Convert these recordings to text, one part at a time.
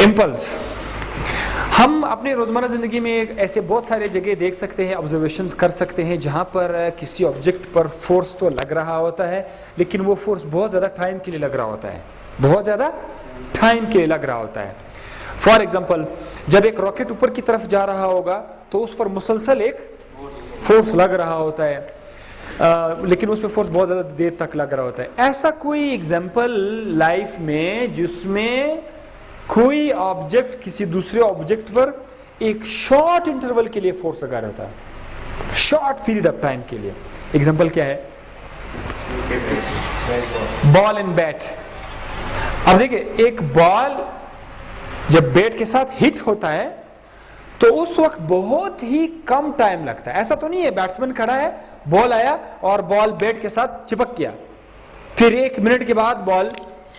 Impulse, हम अपने रोज़मर्रा ज़िंदगी में ऐसे बहुत सारे जगह देख सकते हैं, ऑब्जर्वेशंस कर सकते हैं जहाँ पर किसी ऑब्जेक्ट पर फोर्स तो लग रहा होता है, लेकिन वो फोर्स बहुत ज़्यादा टाइम के लिए लग रहा होता है, बहुत ज़्यादा टाइम के लिए लग रहा होता है। फॉर एग्जाम्पल, जब एक रॉकेट ऊपर की तरफ जा रहा होगा तो उस पर मुसलसल एक फोर्स लग रहा होता है, लेकिन उस पर फोर्स बहुत ज़्यादा देर तक लग रहा होता है। ऐसा कोई एग्जाम्पल लाइफ में जिसमें कोई ऑब्जेक्ट किसी दूसरे ऑब्जेक्ट पर एक शॉर्ट इंटरवल के लिए फोर्स लगा रहता है, शॉर्ट पीरियड ऑफ टाइम के लिए। एग्जांपल क्या है? Ball and bat. अब देखिए, एक बॉल जब बैट के साथ हिट होता है तो उस वक्त बहुत ही कम टाइम लगता है। ऐसा तो नहीं है बैट्समैन खड़ा है, बॉल आया और बॉल बैट के साथ चिपक गया, फिर 1 मिनट के बाद बॉल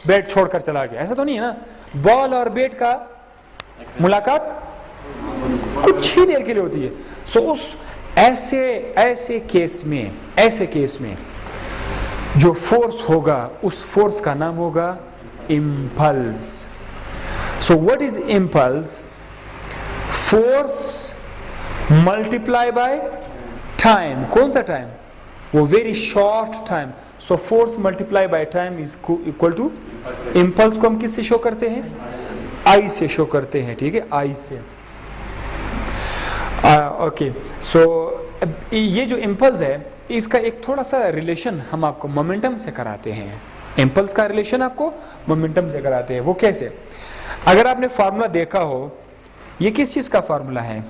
बैट छोड़कर चला गया, ऐसा तो नहीं है ना। बॉल और बैट का मुलाकात कुछ ही देर के लिए होती है। सो उस ऐसे केस में जो फोर्स होगा उस फोर्स का नाम होगा impulse. So what is impulse? Force multiply by time. कौन सा टाइम? वो very short time. So force multiply by time is equal to impulse. को हम किससे शो करते हैं? आई से शो करते हैं, ठीक है, आई से। ओके, सो ये जो इम्पल्स है इसका एक थोड़ा सा रिलेशन हम आपको मोमेंटम से कराते हैं। इम्पल्स का रिलेशन आपको मोमेंटम से कराते हैं। वो कैसे? अगर आपने फार्मूला देखा हो, ये किस चीज का फार्मूला है?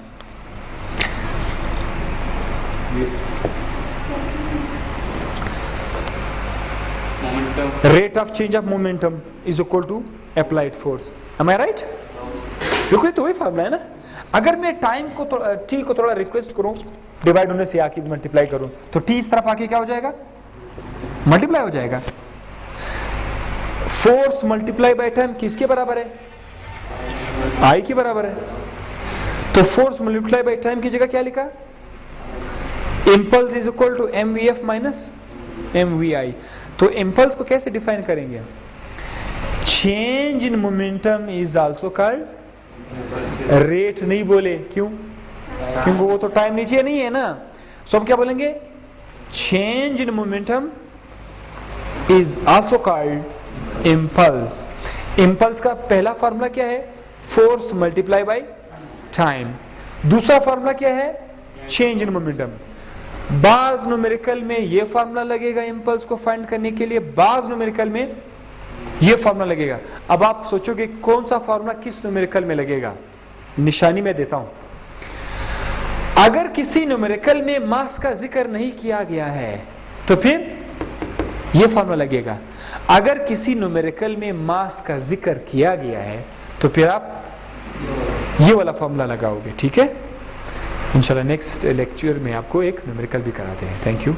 Rate of change of momentum is equal to applied force. Am I right? बिल्कुल, तो वही फार्मूला है ना। अगर मैं टाइम को टी को थोड़ा रिक्वेस्ट करूं, डिवाइड होने से आके मल्टीप्लाई करूं, तो टी इस तरफ आके क्या हो जाएगा? मल्टीप्लाई हो जाएगा। फोर्स मल्टीप्लाई बाय टाइम किसके बराबर है? आई के बराबर है। तो फोर्स मल्टीप्लाई बाय टाइम की जगह क्या लिखा? Impulse is equal to mvf minus mvi। तो इम्पल्स को कैसे डिफाइन करेंगे? Change in momentum is also called rate. नहीं बोले क्यों? क्योंकि वो तो टाइम नीचे नहीं है ना। सो हम क्या बोलेंगे? Change in momentum is also called impulse. Impulse का पहला फॉर्मूला क्या है? Force multiply by time. दूसरा फॉर्मूला क्या है? Change in momentum. बाज न्यूमेरिकल में ये फॉर्मूला लगेगा इम्पल्स को फाइंड करने के लिए, बाज न्यूमेरिकल में ये फॉर्मूला लगेगा। अब आप सोचोगे कौन सा फॉर्मूला किस न्यूमेरिकल में लगेगा? निशानी में देता हूं। अगर किसी न्यूमेरिकल में मास का जिक्र नहीं किया गया है तो फिर ये फॉर्मूला लगेगा। अगर किसी न्यूमेरिकल में मास का जिक्र किया गया है तो फिर आप ये वाला फॉर्मूला लगाओगे, ठीक है। इंशाल्लाह नेक्स्ट लेक्चर में आपको एक न्यूमेरिकल भी कराते हैं। Thank you.